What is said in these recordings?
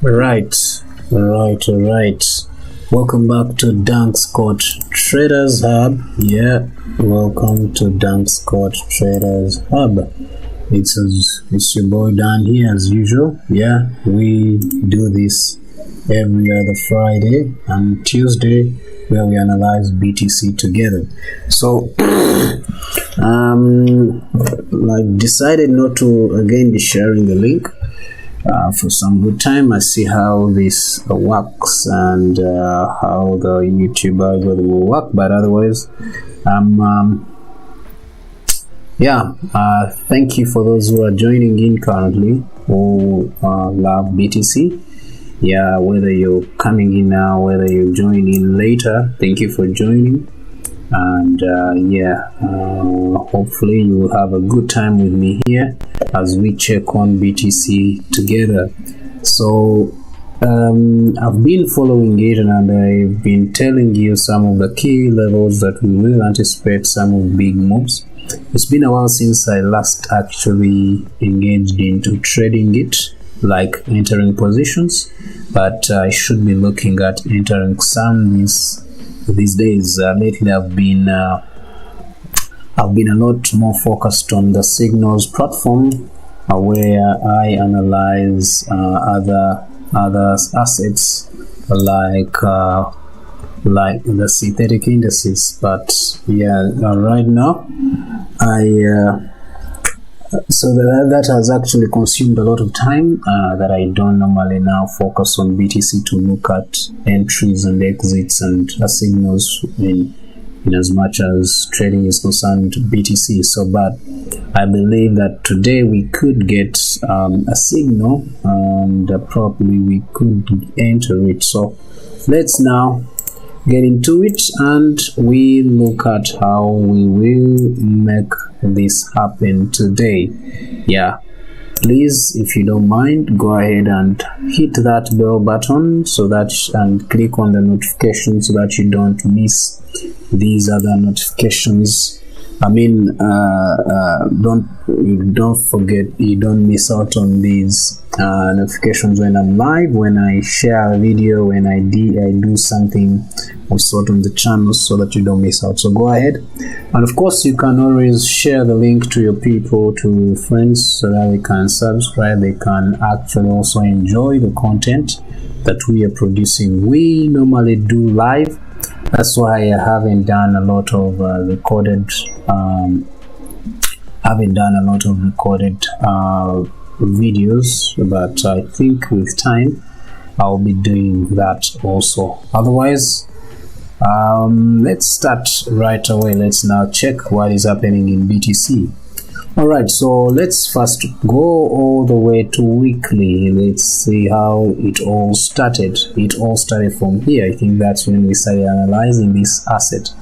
Right. Welcome back to Dunk Scott Traders Hub. Yeah, welcome to Dunk Scott Traders Hub. It's your boy Dan here as usual. Yeah, we do this every other Friday and Tuesday where we analyze BTC together. So, I decided not to again be sharing the link. For some good time. I see how this works and how the YouTube algorithm will work, but otherwise thank you for those who are joining in currently who love BTC. Yeah, whether you're coming in now, whether you join in later, thank you for joining. And hopefully you will have a good time with me here as we check on BTC together. So I've been following it and I've been telling you some of the key levels that we will anticipate some of big moves. It's been a while since I last actually engaged into trading it, like entering positions, but I should be looking at entering some these days. Lately I've been a lot more focused on the signals platform, where I analyze other assets like the synthetic indices. But right now so that has actually consumed a lot of time that I don't normally now focus on BTC to look at entries and exits and signals in as much as trading is concerned BTC. So, but I believe that today we could get a signal and probably we could enter it. So let's now get into it and we look at how we will make this happen today. Yeah, please, if you don't mind, go ahead and hit that bell button and click on the notification so that you don't miss these other notifications. Don't forget, you don't miss out on these notifications when I'm live, when I share a video, when I do something of sort on the channel, so that you don't miss out. So go ahead, and of course you can always share the link to your people, to friends, so that they can subscribe. They can actually also enjoy the content that we are producing. We normally do live. That's why I haven't done a lot of recorded videos, but I think with time I'll be doing that also. Otherwise, let's start right away. Let's now check what is happening in BTC. Alright, so let's first go all the way to weekly. Let's see how it all started. It all started from here. I think that's when we started analyzing this asset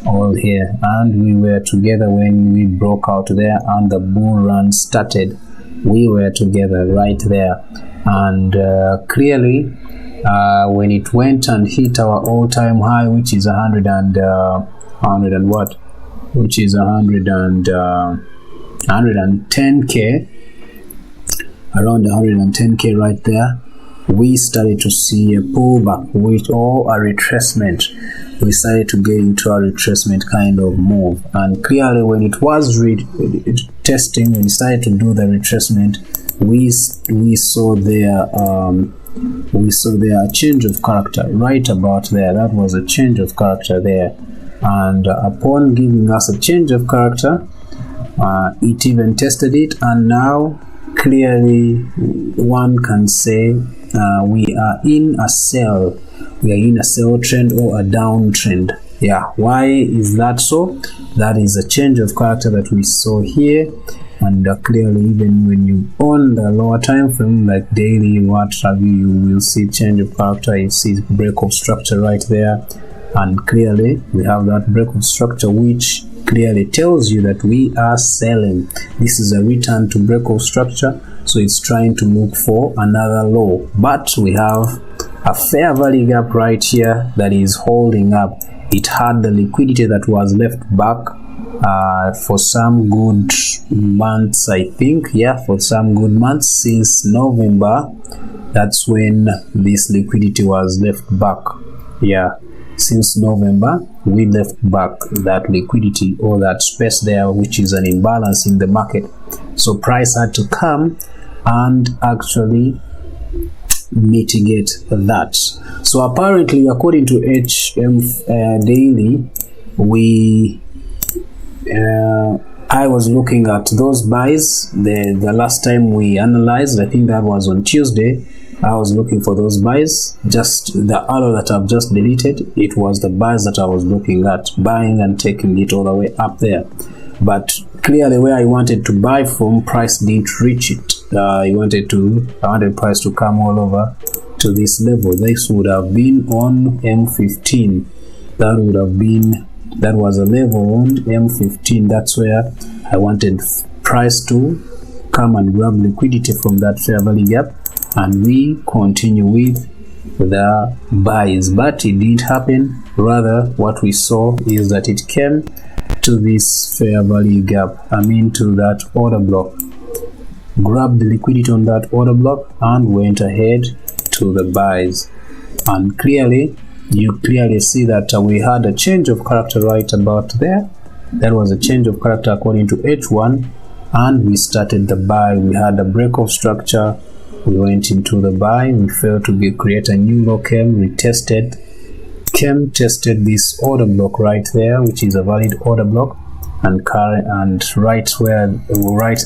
all here, and we were together when we broke out there and the bull run started. We were together right there, and clearly when it went and hit our all-time high, which is 110k, around 110k right there, we started to see a pullback or a retracement. We started to get into a retracement kind of move, and clearly when it was testing, when it started to do the retracement, we saw there a change of character right about there. That was a change of character there, and upon giving us a change of character, it even tested it, and now clearly one can say we are in a sell trend or a downtrend. Yeah, why is that so? That is a change of character that we saw here, and clearly even when you on the lower time frame, like daily, what have you will see change of character. You see break of structure right there, and clearly we have that break of structure, which clearly tells you that we are selling. This is a return to break of structure, so it's trying to look for another low, but we have a fair value gap right here that is holding up. It had the liquidity that was left back for some good months, I think. Yeah, for some good months since November. That's when this liquidity was left back. Yeah, since November we left back that liquidity or that space there, which is an imbalance in the market. So price had to come and actually mitigate that. So apparently, according to HM daily, I was looking at those buys the last time we analyzed. I think that was on Tuesday. I was looking for those buys. Just the arrow that I've just deleted, it was the buys that I was looking at, buying and taking it all the way up there. But clearly where I wanted to buy from, price didn't reach it. I wanted price to come all over to this level. This would have been on M15. That was a level on M15. That's where I wanted price to come and grab liquidity from that fair value gap, and we continue with the buys. But it didn't happen. Rather, what we saw is that it came to this fair value gap, to that order block, grabbed the liquidity on that order block and went ahead to the buys. And you clearly see that we had a change of character right about there. That was a change of character according to H1, and we started the buy. We had a break of structure, we went into the buy, we failed to create a new low came, we tested this order block right there, which is a valid order block, and right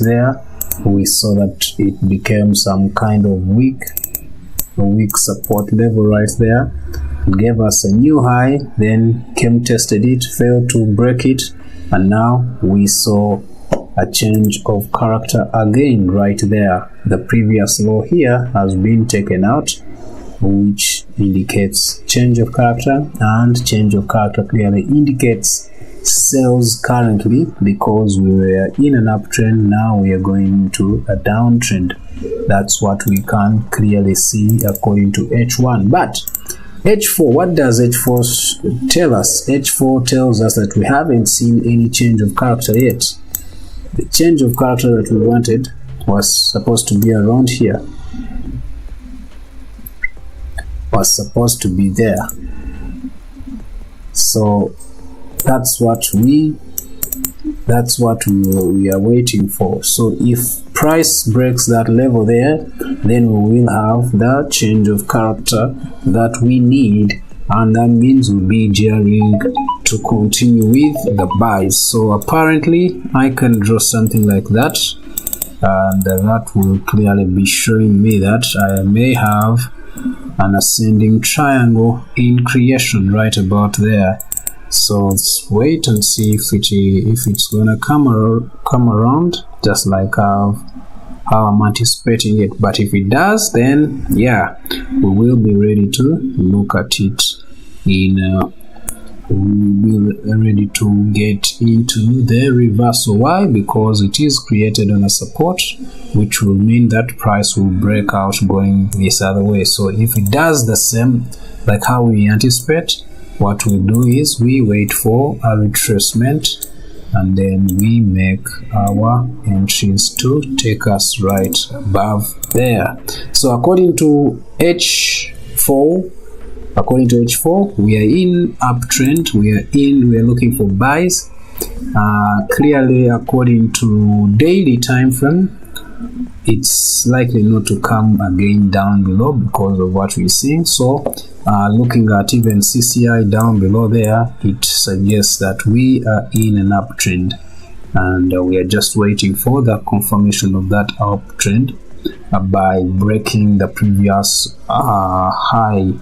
there we saw that it became some kind of weak support level right there. It gave us a new high, then tested it, failed to break it, and now we saw a change of character again right there. The previous low here has been taken out, which indicates change of character, and change of character clearly indicates sales currently, because we were in an uptrend. Now we are going into a downtrend. That's what we can clearly see according to H1. But H4, what does H4 tell us? H4 tells us that we haven't seen any change of character yet. The change of character that we wanted was supposed to be around here, was supposed to be there. So that's what we are waiting for. So if price breaks that level there, then we will have the change of character that we need, and that means we'll be gearing to continue with the buys. So apparently I can draw something like that, and that will clearly be showing me that I may have an ascending triangle in creation right about there. So let's wait and see if it's gonna come around just like how I'm anticipating it. But if it does, then yeah, we will be ready to look at it we'll be ready to get into the reversal. Why? Because it is created on a support, which will mean that price will break out going this other way. So if it does the same like how we anticipate, what we do is we wait for a retracement, and then we make our entries to take us right above there. So according to H4, we are in uptrend. We are looking for buys. Clearly, according to daily time frame, it's likely not to come again down below because of what we're seeing. So looking at even CCI down below there, it suggests that we are in an uptrend, and we are just waiting for the confirmation of that uptrend by breaking the previous high.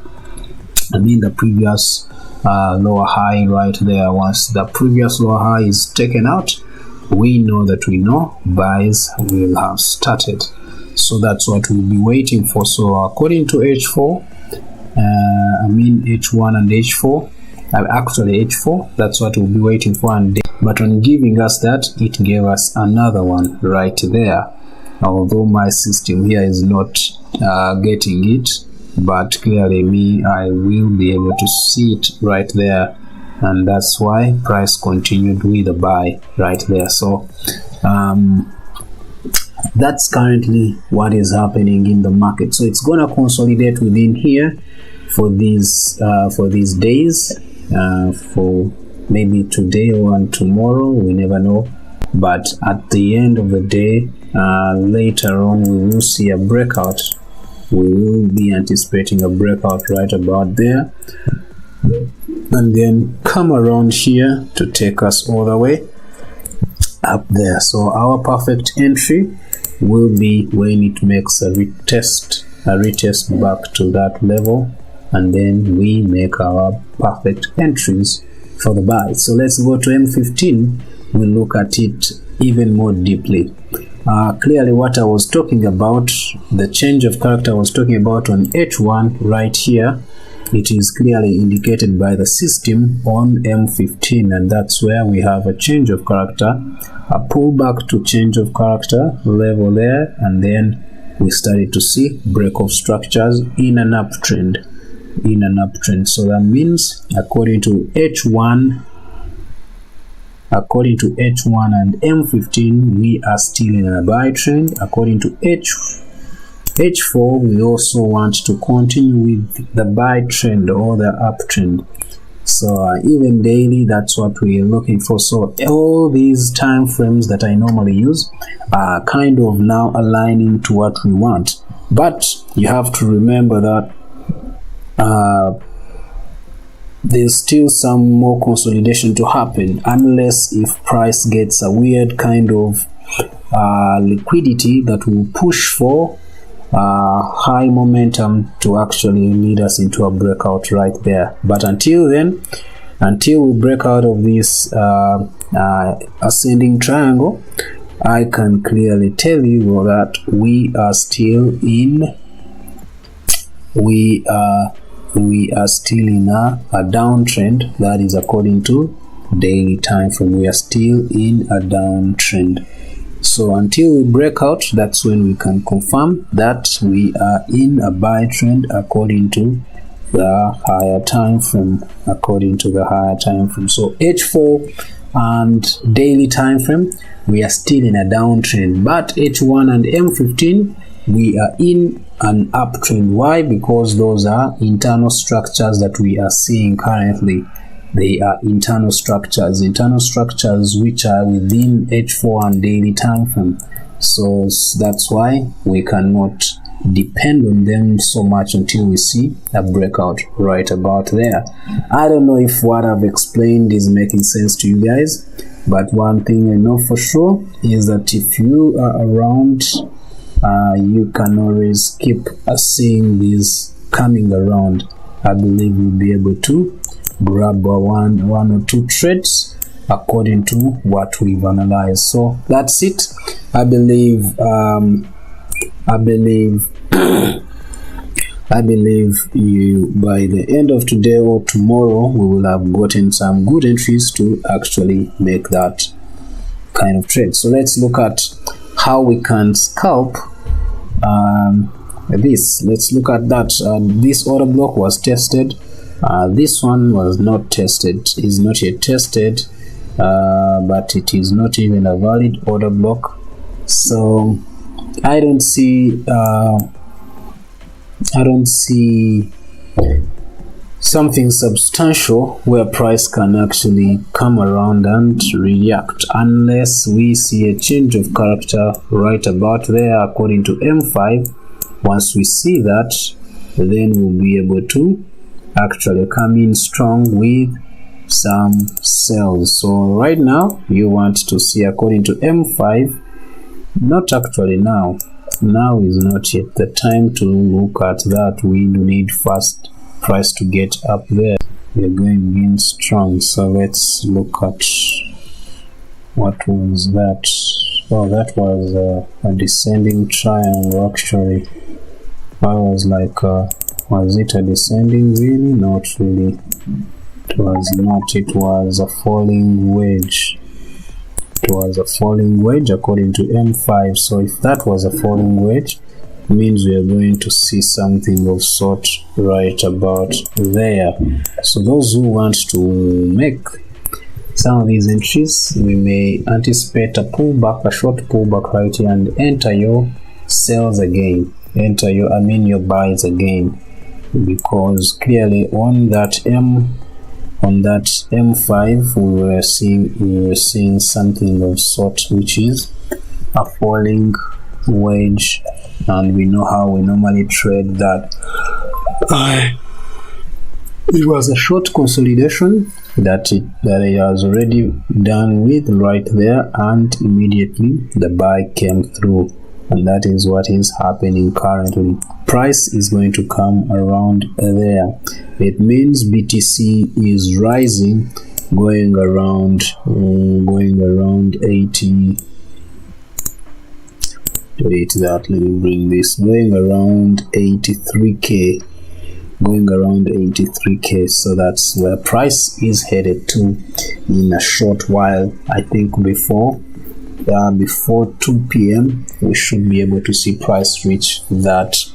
The previous lower high right there. Once the previous lower high is taken out, we know buys will have started. So that's what we'll be waiting for. So according to H4, H1 and H4, actually H4, that's what we'll be waiting for. But on giving us that, it gave us another one right there. Although my system here is not getting it, but clearly I will be able to see it right there and that's why price continued with a buy right there. So that's currently what is happening in the market. So it's gonna consolidate within here for these days, for maybe today or tomorrow, we never know. But at the end of the day, later on, we will see a breakout. We will be anticipating a breakout right about there, and then come around here to take us all the way up there. So our perfect entry will be when it makes a retest back to that level, and then we make our perfect entries for the buy. So let's go to M15. We'll look at it even more deeply. Clearly what I was talking about, the change of character I was talking about on H1 right here, it is clearly indicated by the system on M15, and that's where we have a change of character, a pullback to change of character level there, and then we started to see break of structures in an uptrend. So that means according to H1 and M15, we are still in a buy trend. According to H4, we also want to continue with the buy trend or the uptrend. So even daily, that's what we are looking for. So all these time frames that I normally use are kind of now aligning to what we want. But you have to remember that there's still some more consolidation to happen, unless if price gets a weird kind of liquidity that will push for high momentum to actually lead us into a breakout right there. But until then, until we break out of this ascending triangle, I can clearly tell you that we are still in a downtrend. That is according to daily time frame. We are still in a downtrend. So until we break out, that's when we can confirm that we are in a buy trend according to the higher time frame. So H4 and daily time frame, we are still in a downtrend, but H1 and M15, we are in an uptrend. Why? Because those are internal structures that we are seeing currently. They are internal structures which are within H4 and daily time frame. So that's why we cannot depend on them so much until we see a breakout right about there. I don't know if what I've explained is making sense to you guys, but one thing I know for sure is that if you are around, you can always keep seeing these coming around. I believe you'll be able to grab one or two trades according to what we've analyzed. So that's it. I believe you, by the end of today or tomorrow, we will have gotten some good entries to actually make that kind of trade. So let's look at how we can scalp this. Let's look at that. This order block was tested. This one was not tested, is not yet tested, but it is not even a valid order block. So I don't see something substantial where price can actually come around and react, unless we see a change of character right about there according to M5. Once we see that, then we'll be able to actually come in strong with some sells. So right now you want to see according to M5, not actually now is not yet the time to look at that. We do need fast price to get up there. We're going in strong. So let's look at what was that. Oh, that was a descending triangle actually. I was like, was it a descending? Really? Not really. It was not. It was a falling wedge. It was a falling wedge according to M5. So if that was a falling wedge, means we are going to see something of sort right about there. So those who want to make some of these entries, we may anticipate a pullback, a short pullback right here, and enter your sells again, your buys again, because clearly on that M5 we were seeing something of sort, which is a falling wedge, and we know how we normally trade that. It was a short consolidation that it has already done with right there, and immediately the buy came through, and that is what is happening currently. Price is going to come around there. It means BTC is rising, going around 80. Delete that. Let me bring this. Going around 83k. So that's where price is headed to in a short while. I think before 2 p.m. we should be able to see price reach that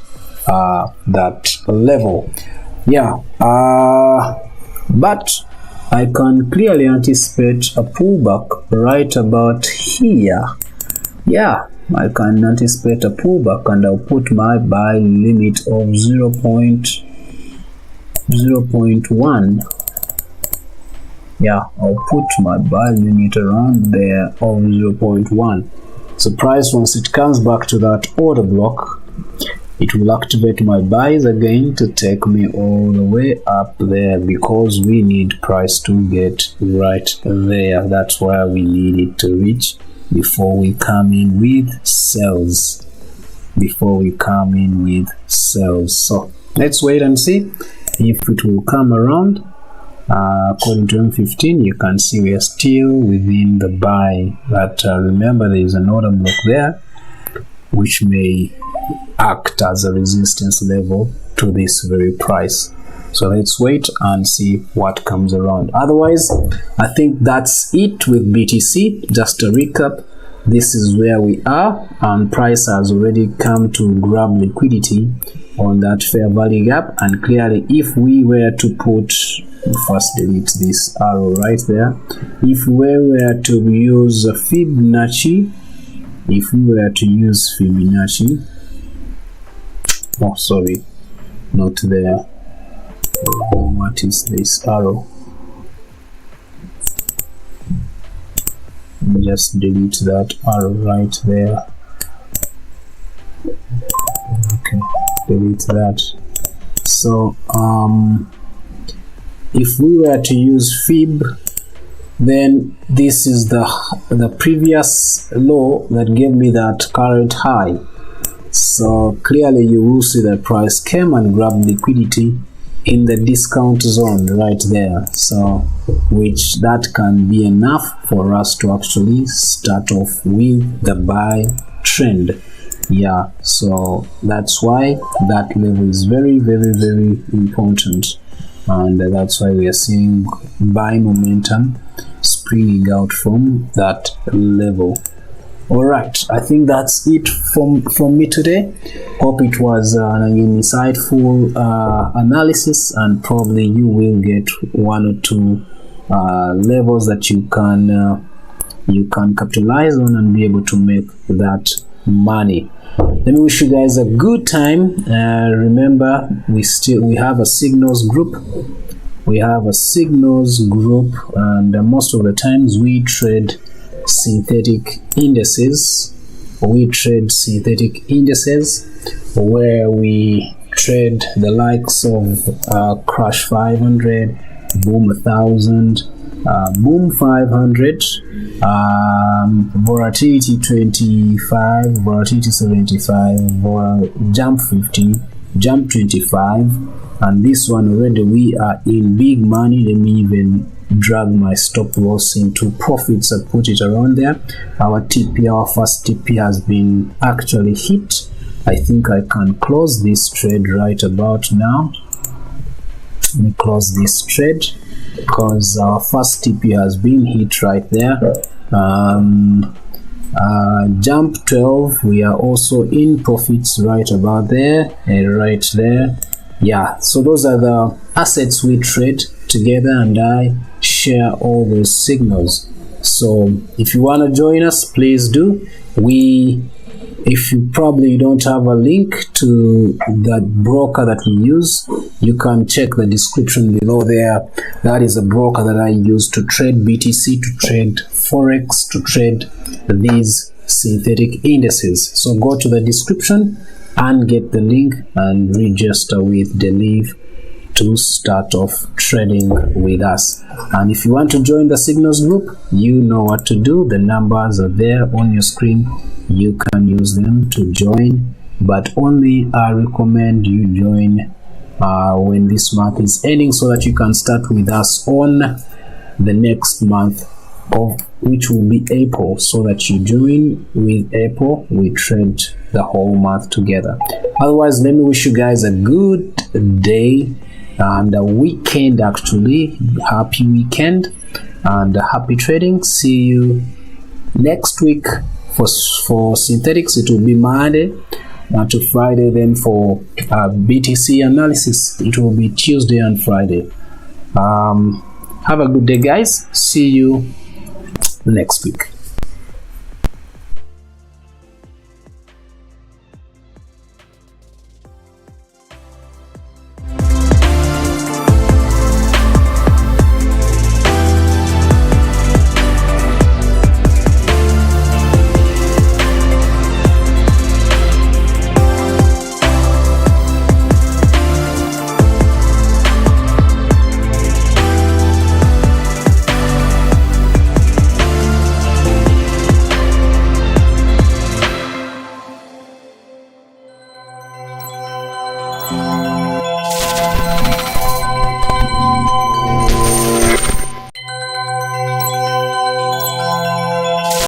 level. But I can clearly anticipate a pullback right about here. I can anticipate a pullback, and I'll put my buy limit of 0.1. I'll put my buy limit around there of 0.1. So price, once it comes back to that order block, it will activate my buys again to take me all the way up there, because we need price to get right there. That's where we need it to reach before we come in with sells. So let's wait and see if it will come around. According to M15, you can see we are still within the buy, but remember there is an order block there which may act as a resistance level to this very price. So let's wait and see what comes around. Otherwise, I think that's it with BTC. Just a recap, this is where we are, and price has already come to grab liquidity on that fair value gap. And clearly, if we were to put, first delete this arrow right there, if we were to use Fibonacci, oh sorry, not there. What is this arrow? Just delete that arrow right there. Okay, delete that. So if we were to use Fib, then this is the previous low that gave me that current high. So clearly you will see that price came and grabbed liquidity in the discount zone right there, so which that can be enough for us to actually start off with the buy trend. So that's why that level is very, very, very important, and that's why we are seeing buy momentum springing out from that level. Alright, I think that's it from me today. Hope it was an insightful analysis, and probably you will get one or two levels that you can capitalize on and be able to make that money. Let me wish you guys a good time. Remember, we have a signals group. And most of the times we trade synthetic indices. Where we trade the likes of Crash 500, Boom 1000, Boom 500, Volatility 25, Volatility 75, Jump 50, Jump 25, and this one already we are in big money. Let me even drag my stop loss into profits and put it around there. Our first TP has been actually hit. I think I can close this trade right about now. Let me close this trade because our first TP has been hit right there. Jump 12, we are also in profits right about there, right there. Yeah, so those are the assets we trade together, and I share all those signals. So if you want to join us, please do. If you probably don't have a link to that broker that we use, you can check the description below there. That is a broker that I use to trade BTC, to trade Forex, to trade these synthetic indices. So go to the description and get the link and register with Delive to start off trading with us. And if you want to join the Signals group, you know what to do. The numbers are there on your screen. You can use them to join, but only I recommend you join when this month is ending, so that you can start with us on the next month, of which will be April, so that you join with April. We trade the whole month together. Otherwise, let me wish you guys a good day and a weekend, actually. Happy weekend and happy trading. See you next week. For synthetics, it will be Monday to Friday. Then for BTC analysis, it will be Tuesday and Friday. Have a good day, guys. See you next week.